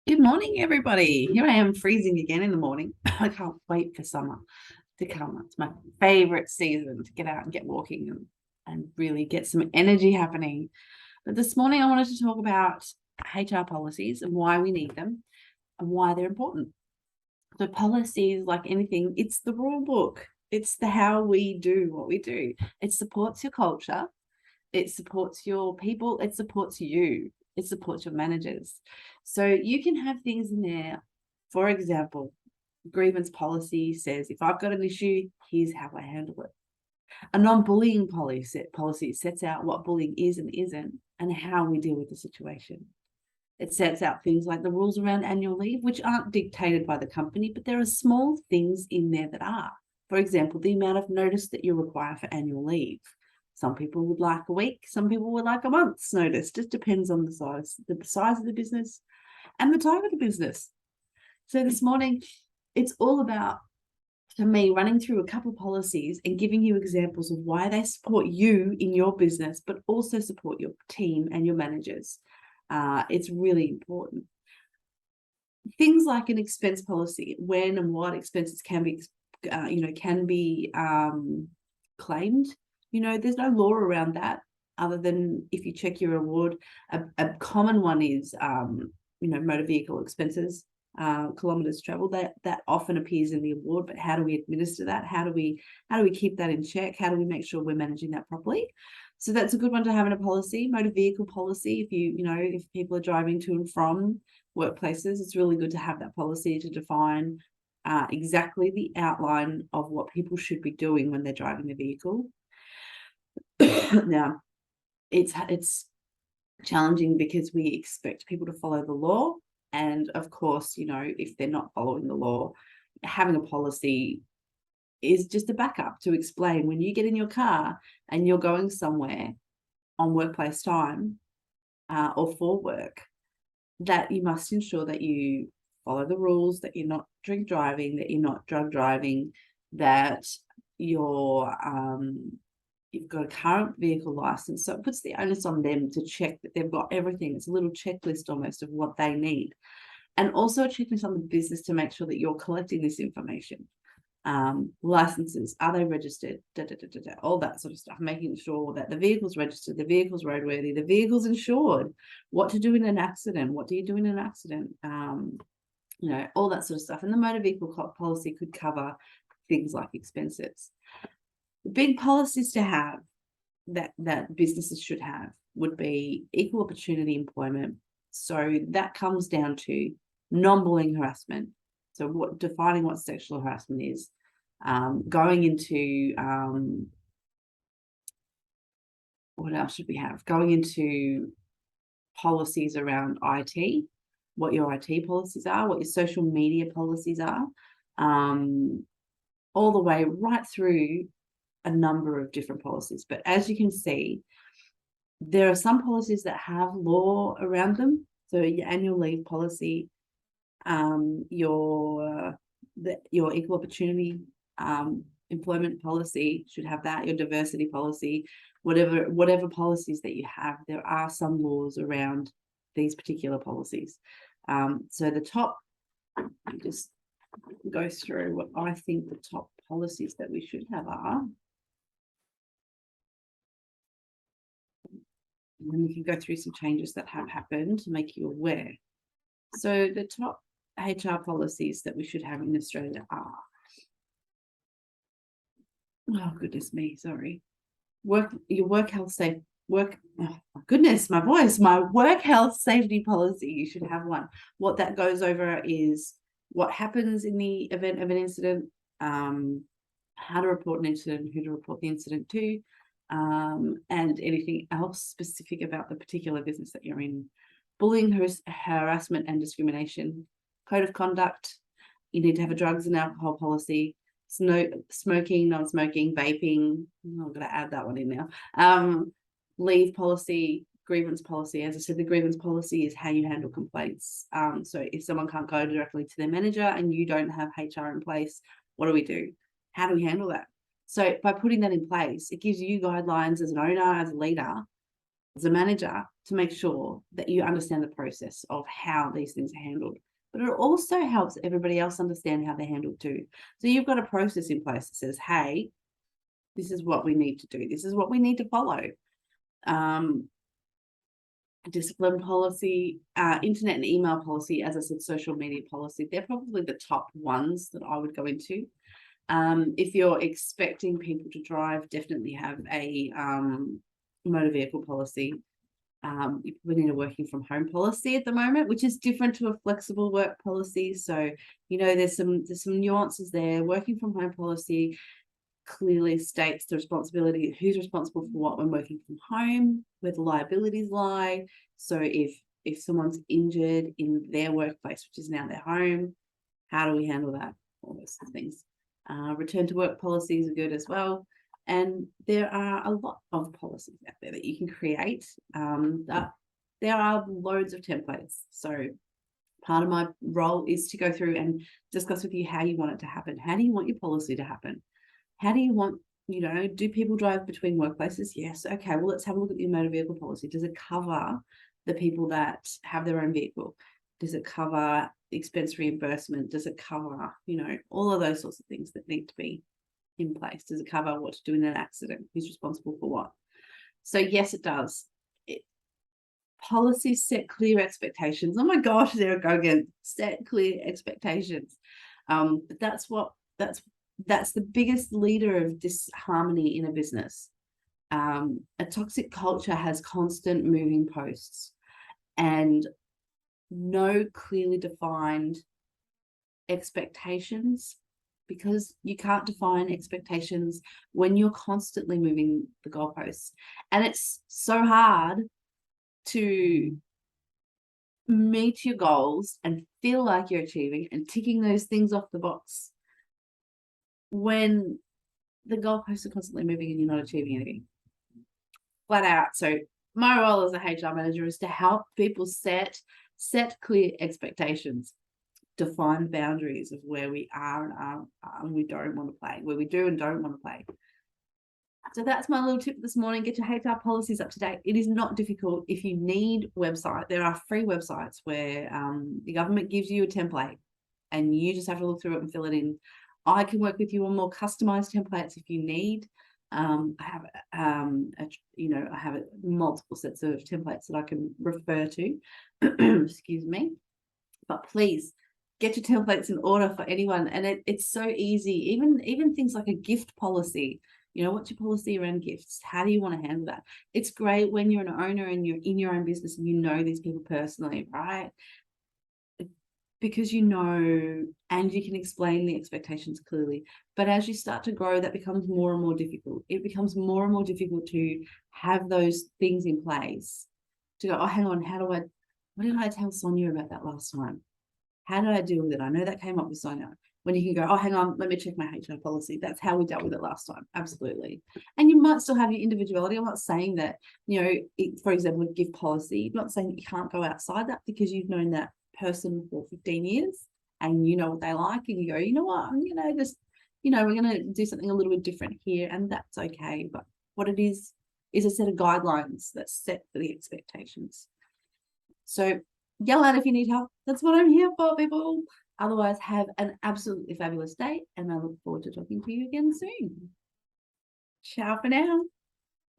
Good morning, everybody. Here I am freezing again in the morning. I can't wait for summer to come. It's my favorite season to get out and get walking and really get some energy happening. But this morning, I wanted to talk about HR policies and why we need them and why they're important. So, policies, like anything, it's the rule book, it's the how we do what we do. It supports your culture, it supports your people, it supports you, it supports your managers. So you can have things in there. For example, grievance policy says if I've got an issue, here's how I handle it. A non-bullying policy sets out what bullying is and isn't and how we deal with the situation. It sets out things like the rules around annual leave, which aren't dictated by the company, but there are small things in there that are. For example, the amount of notice that you require for annual leave. Some people would like a week, some people would like a month's notice. Just depends on the size of the business and the type of the business. So this morning, it's all about, for me, running through a couple of policies and giving you examples of why they support you in your business, but also support your team and your managers. It's really important. Things like an expense policy, when and what expenses can be, claimed. There's no law around that other than if you check your award. A common one is, motor vehicle expenses, kilometers traveled. That often appears in the award, but how do we administer that? How do we keep that in check? How do we make sure we're managing that properly? So that's a good one to have in a policy. Motor vehicle policy, if people are driving to and from workplaces, it's really good to have that policy to define exactly the outline of what people should be doing when they're driving the vehicle. Now, it's challenging because we expect people to follow the law. And of course, if they're not following the law, having a policy is just a backup to explain when you get in your car and you're going somewhere on workplace time or for work, that you must ensure that you follow the rules, that you're not drink driving, that you're not drug driving, that you've got a current vehicle license. So it puts the onus on them to check that they've got everything. It's a little checklist almost of what they need. And also a checklist on the business to make sure that you're collecting this information. Licenses, are they registered? All that sort of stuff, making sure that the vehicle's registered, the vehicle's roadworthy, the vehicle's insured, what to do in an accident, what do you do in an accident, all that sort of stuff. And the motor vehicle policy could cover things like expenses. The big policies to have that businesses should have would be equal opportunity employment. So that comes down to non-bullying harassment. So defining what sexual harassment is, going into what else should we have? Going into policies around IT, what your IT policies are, what your social media policies are, all the way right through a number of different policies. But as you can see, there are some policies that have law around them. So your annual leave policy, your equal opportunity employment policy should have that. Your diversity policy, whatever policies that you have, there are some laws around these particular policies. So the top, just go through what I think the top policies that we should have are. And then we can go through some changes that have happened to make you aware. So the top HR policies that we should have in Australia are, oh goodness me, sorry. My work health safety policy, you should have one. What that goes over is what happens in the event of an incident, how to report an incident, who to report the incident to, and anything else specific about the particular business that you're in. Bullying, harassment and discrimination, code of conduct. You need to have a drugs and alcohol policy. Smoking, non-smoking, vaping. I'm going to add that one in now. Leave policy, grievance policy. As I said, the grievance policy is how you handle complaints. So if someone can't go directly to their manager and you don't have HR in place, what do? How do we handle that? So by putting that in place, it gives you guidelines as an owner, as a leader, as a manager to make sure that you understand the process of how these things are handled. But it also helps everybody else understand how they're handled too. So you've got a process in place that says, hey, this is what we need to do. This is what we need to follow. Discipline policy, internet and email policy, as I said, social media policy, they're probably the top ones that I would go into. If you're expecting people to drive, definitely have a motor vehicle policy. You probably need a working from home policy at the moment, which is different to a flexible work policy. So, there's some nuances there. Working from home policy clearly states the responsibility, who's responsible for what when working from home, where the liabilities lie. So if someone's injured in their workplace, which is now their home, how do we handle that? All those things. Return to work policies are good as well. And there are a lot of policies out there that you can create. There are loads of templates. So part of my role is to go through and discuss with you how you want it to happen. How do you want your policy to happen? How do you want, do people drive between workplaces? Yes. Okay, well, let's have a look at your motor vehicle policy. Does it cover the people that have their own vehicle? Does it cover expense reimbursement? Does it cover, all of those sorts of things that need to be in place? Does it cover what to do in an accident? Who's responsible for what? So yes, it does. Policies set clear expectations. Oh my gosh, Sarah Gogan, set clear expectations. But that's the biggest leader of disharmony in a business. A toxic culture has constant moving posts and no clearly defined expectations, because you can't define expectations when you're constantly moving the goalposts. And it's so hard to meet your goals and feel like you're achieving and ticking those things off the box when the goalposts are constantly moving and you're not achieving anything. Flat out. So my role as a HR manager is to help people set clear expectations, define boundaries of where we are and we don't want to play, where we do and don't want to play. So that's my little tip this morning. Get your HR policies up to date. It is not difficult. If you need website, there are free websites where the government gives you a template and you just have to look through it and fill it in. I can work with you on more customized templates if you need. I have multiple sets of templates that I can refer to. Excuse me. But please get your templates in order for anyone. And it's so easy. Even things like a gift policy. What's your policy around gifts? How do you want to handle that? It's great when you're an owner and you're in your own business and you know these people personally, right? Because and you can explain the expectations clearly. But as you start to grow, that becomes more and more difficult. It becomes more and more difficult to have those things in place to go, oh, hang on, what did I tell Sonia about that last time? How did I deal with it? I know that came up with Sonia. When you can go, oh, hang on, let me check my HR policy. That's how we dealt with it last time. Absolutely. And you might still have your individuality. I'm not saying that, for example, with gift policy, I'm not saying that you can't go outside that because you've known that person for 15 years and you know what they like and you go, you know what, I'm going to just, we're going to do something a little bit different here, and that's okay. But what it is a set of guidelines that's set for the expectations. So yell out if you need help. That's what I'm here for, people. Otherwise, have an absolutely fabulous day, and I look forward to talking to you again soon. Ciao for now.